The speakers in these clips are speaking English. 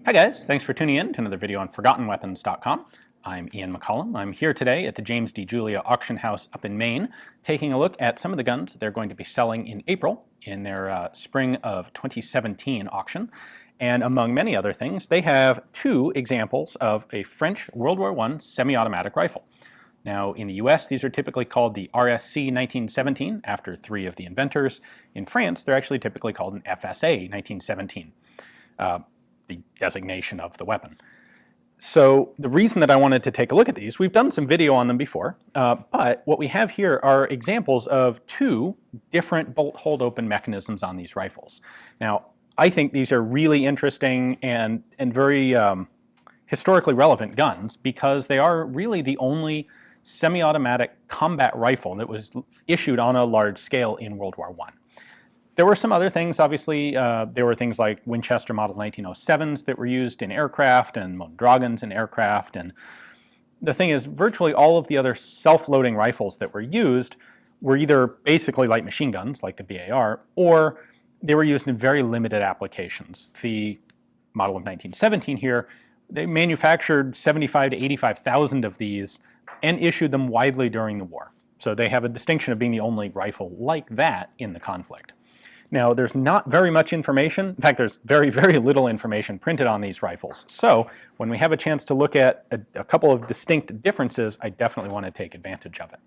Hi guys, thanks for tuning in to another video on ForgottenWeapons.com. I'm Ian McCollum. I'm here today at the James D. Julia Auction House up in Maine, taking a look at some of the guns they're going to be selling in April in their spring of 2017 auction. And among many other things, they have two examples of a French World War I semi-automatic rifle. Now, in the US, these are typically called the RSC 1917, after three of the inventors. In France, they're actually typically called an FSA 1917. The designation of the weapon. So the reason that I wanted to take a look at these, we've done some video on them before, but what we have here are examples of two different bolt hold open mechanisms on these rifles. Now, I think these are really interesting and very historically relevant guns because they are really the only semi-automatic combat rifle that was issued on a large scale in World War I. There were some other things, obviously. There were things like Winchester Model 1907s that were used in aircraft and Mondragons in aircraft. And the thing is, virtually all of the other self-loading rifles that were used were either basically light machine guns, like the BAR, or they were used in very limited applications. The model of 1917 here, they manufactured 75 to 85,000 of these and issued them widely during the war. So they have a distinction of being the only rifle like that in the conflict. Now, there's not very much information. In fact, there's very, very little information printed on these rifles. So when we have a chance to look at a couple of distinct differences, I definitely want to take advantage of it.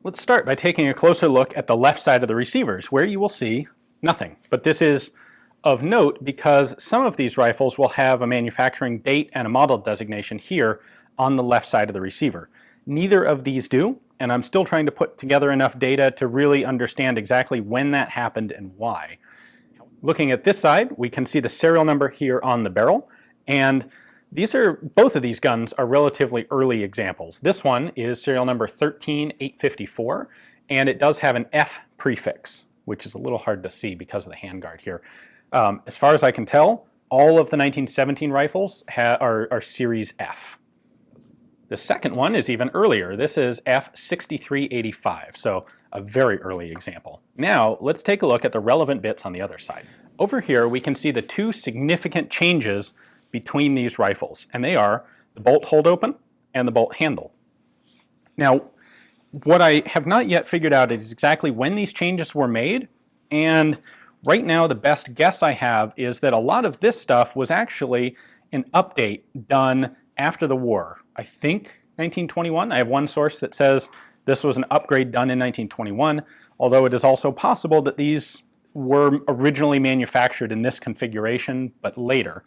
Let's start by taking a closer look at the left side of the receivers, where you will see nothing. But this is of note because some of these rifles will have a manufacturing date and a model designation here on the left side of the receiver. Neither of these do, and I'm still trying to put together enough data to really understand exactly when that happened and why. Looking at this side, we can see the serial number here on the barrel, and both of these guns are relatively early examples. This one is serial number 13854, and it does have an F prefix, which is a little hard to see because of the handguard here. As far as I can tell, all of the 1917 rifles are Series F. The second one is even earlier. This is F6385, so a very early example. Now, let's take a look at the relevant bits on the other side. Over here, we can see the two significant changes between these rifles, and they are the bolt hold open and the bolt handle. Now, what I have not yet figured out is exactly when these changes were made, and right now the best guess I have is that a lot of this stuff was actually an update done after the war. I think 1921. I have one source that says this was an upgrade done in 1921, although it is also possible that these were originally manufactured in this configuration, but later.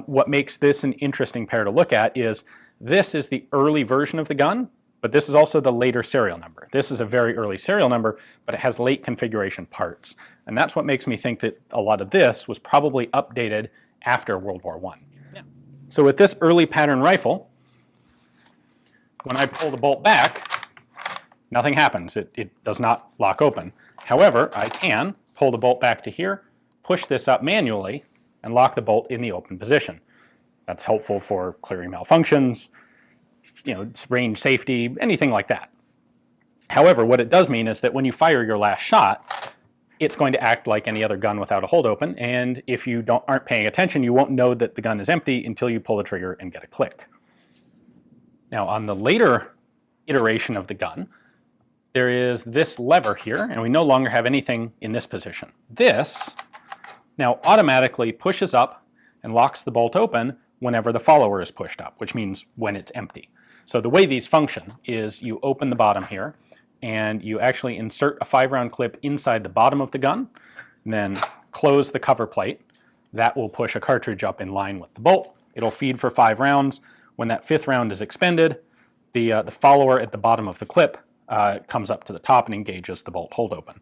What makes this an interesting pair to look at is this is the early version of the gun, but this is also the later serial number. This is a very early serial number, but it has late configuration parts. And that's what makes me think that a lot of this was probably updated after World War I. So with this early pattern rifle, when I pull the bolt back, nothing happens. It does not lock open. However, I can pull the bolt back to here, push this up manually, and lock the bolt in the open position. That's helpful for clearing malfunctions, range safety, anything like that. However, what it does mean is that when you fire your last shot, it's going to act like any other gun without a hold open, and if you aren't paying attention, you won't know that the gun is empty until you pull the trigger and get a click. Now, on the later iteration of the gun, there is this lever here, and we no longer have anything in this position. This now automatically pushes up and locks the bolt open whenever the follower is pushed up, which means when it's empty. So the way these function is you open the bottom here, and you actually insert a 5-round clip inside the bottom of the gun, and then close the cover plate. That will push a cartridge up in line with the bolt. It'll feed for 5 rounds. When that 5th round is expended, the follower at the bottom of the clip comes up to the top and engages the bolt hold open.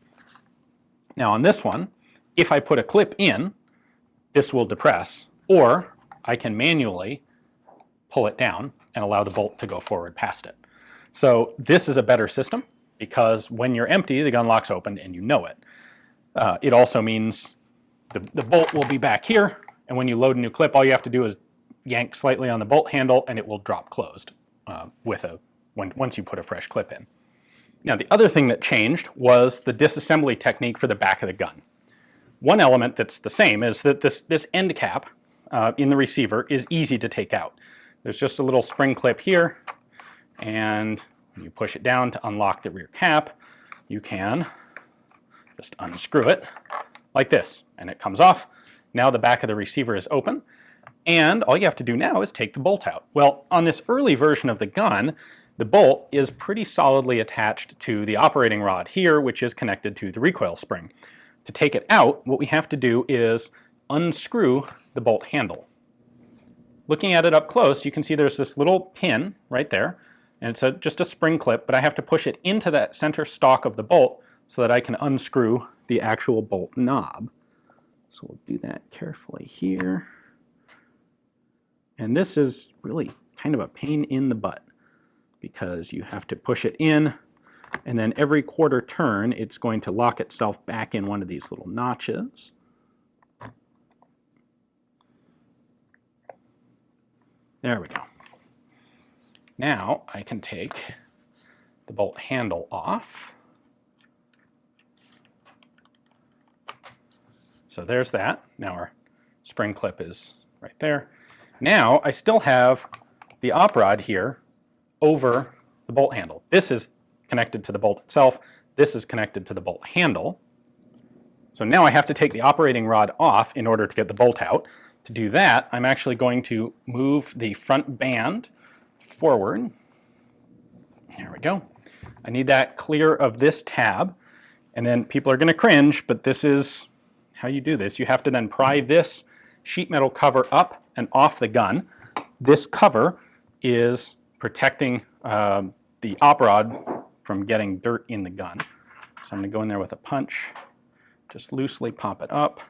Now on this one, if I put a clip in, this will depress, or I can manually pull it down and allow the bolt to go forward past it. So this is a better system, because when you're empty, the gun locks open and you know it. It also means the bolt will be back here, and when you load a new clip, all you have to do is yank slightly on the bolt handle and it will drop closed once you put a fresh clip in. Now, the other thing that changed was the disassembly technique for the back of the gun. One element that's the same is that this end cap in the receiver is easy to take out. There's just a little spring clip here, and when you push it down to unlock the rear cap, you can just unscrew it like this, and it comes off. Now the back of the receiver is open, and all you have to do now is take the bolt out. Well, on this early version of the gun, the bolt is pretty solidly attached to the operating rod here, which is connected to the recoil spring. To take it out, what we have to do is unscrew the bolt handle. Looking at it up close, you can see there's this little pin right there, and it's just a spring clip, but I have to push it into that center stock of the bolt so that I can unscrew the actual bolt knob. So we'll do that carefully here. And this is really kind of a pain in the butt because you have to push it in, and then every quarter turn it's going to lock itself back in one of these little notches. There we go. Now I can take the bolt handle off. So there's that. Now our spring clip is right there. Now I still have the op rod here over the bolt handle. This is connected to the bolt itself. This is connected to the bolt handle. So now I have to take the operating rod off in order to get the bolt out. To do that, I'm actually going to move the front band forward. There we go. I need that clear of this tab, and then people are going to cringe, but this is how you do this. You have to then pry this sheet metal cover up and off the gun. This cover is protecting the op rod from getting dirt in the gun. So I'm going to go in there with a punch, just loosely pop it up.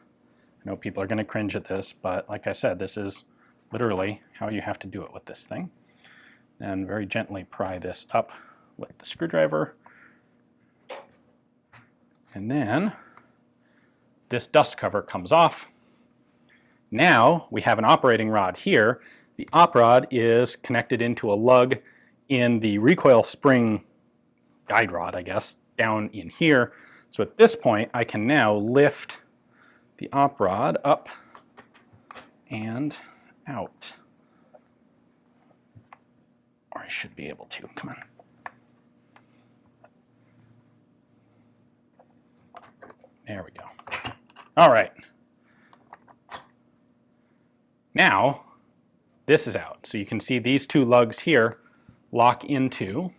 I know people are going to cringe at this, but like I said, this is literally how you have to do it with this thing. And very gently pry this up with the screwdriver. And then this dust cover comes off. Now we have an operating rod here. The op rod is connected into a lug in the recoil spring guide rod, I guess, down in here. So at this point, I can now lift the op rod up and out. Or I should be able to. Come on. There we go. All right. Now, this is out. So you can see these two lugs here lock into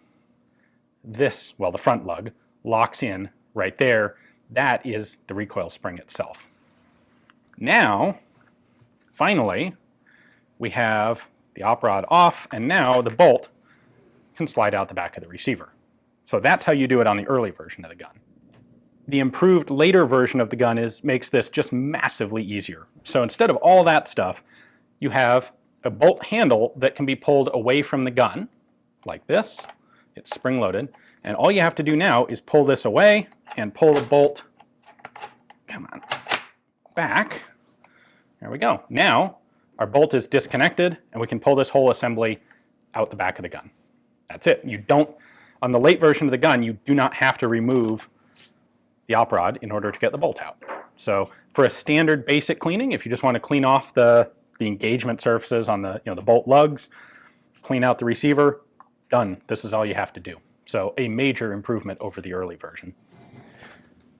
this, well, the front lug locks in right there. That is the recoil spring itself. Now, finally, we have the op rod off, and now the bolt can slide out the back of the receiver. So that's how you do it on the early version of the gun. The improved later version of the gun makes this just massively easier. So instead of all that stuff, you have a bolt handle that can be pulled away from the gun, like this. It's spring-loaded. And all you have to do now is pull this away and pull the bolt, come on, back. There we go. Now, our bolt is disconnected, and we can pull this whole assembly out the back of the gun. That's it. You don't, on the late version of the gun, you do not have to remove the op rod in order to get the bolt out. So for a standard basic cleaning, if you just want to clean off the engagement surfaces on the, the bolt lugs, clean out the receiver, done. This is all you have to do. So a major improvement over the early version.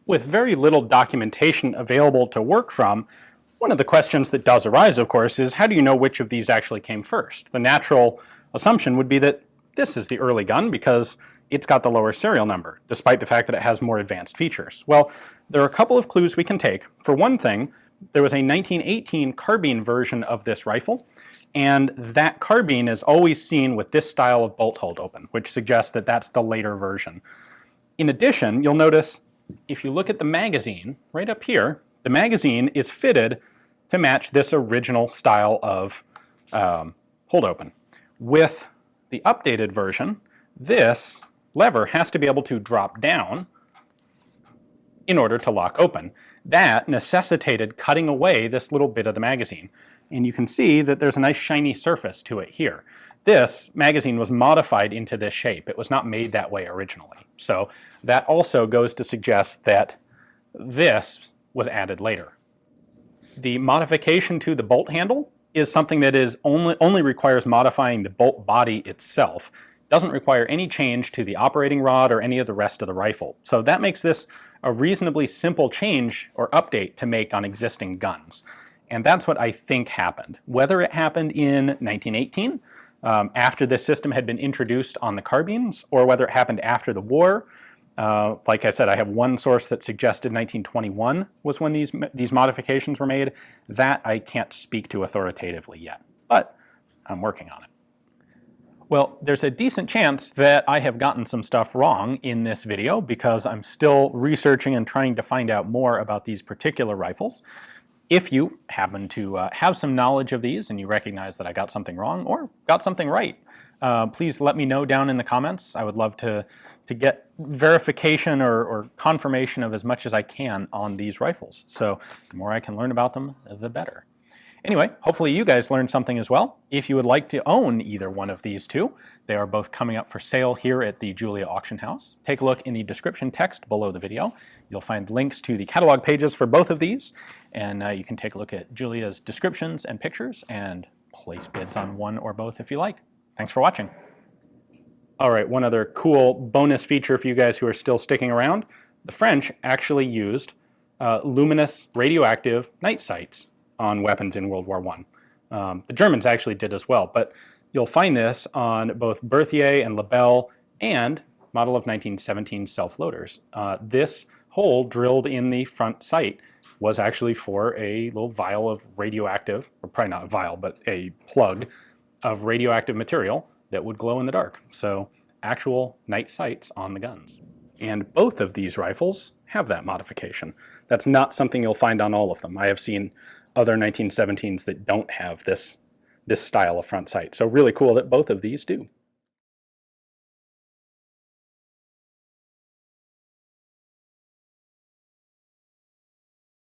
With very little documentation available to work from, one of the questions that does arise, of course, is how do you know which of these actually came first? The natural assumption would be that this is the early gun because it's got the lower serial number, despite the fact that it has more advanced features. Well, there are a couple of clues we can take. For one thing, there was a 1918 carbine version of this rifle, and that carbine is always seen with this style of bolt hold open, which suggests that that's the later version. In addition, you'll notice if you look at the magazine right up here, the magazine is fitted to match this original style of hold open. With the updated version, this lever has to be able to drop down in order to lock open. That necessitated cutting away this little bit of the magazine. And you can see that there's a nice shiny surface to it here. This magazine was modified into this shape. It was not made that way originally. So that also goes to suggest that this was added later. The modification to the bolt handle is something that is only requires modifying the bolt body itself. Doesn't require any change to the operating rod or any of the rest of the rifle. So that makes this a reasonably simple change or update to make on existing guns. And that's what I think happened. Whether it happened in 1918, after this system had been introduced on the carbines, or whether it happened after the war, like I said, I have one source that suggested 1921 was when these modifications were made. That I can't speak to authoritatively yet, but I'm working on it. Well, there's a decent chance that I have gotten some stuff wrong in this video because I'm still researching and trying to find out more about these particular rifles. If you happen to have some knowledge of these and you recognize that I got something wrong or got something right, please let me know down in the comments. I would love to get verification or confirmation of as much as I can on these rifles. So the more I can learn about them, the better. Anyway, hopefully you guys learned something as well. If you would like to own either one of these two, they are both coming up for sale here at the Julia Auction House. Take a look in the description text below the video. You'll find links to the catalog pages for both of these, and you can take a look at Julia's descriptions and pictures and place bids on one or both if you like. Thanks for watching. All right, one other cool bonus feature for you guys who are still sticking around. The French actually used luminous radioactive night sights on weapons in World War I. The Germans actually did as well, but you'll find this on both Berthier and Lebel and model of 1917 self-loaders. This hole drilled in the front sight was actually for a little vial of radioactive, or probably not a vial, but a plug of radioactive material that would glow in the dark. So actual night sights on the guns. And both of these rifles have that modification. That's not something you'll find on all of them. I have seen other 1917s that don't have this style of front sight. So really cool that both of these do.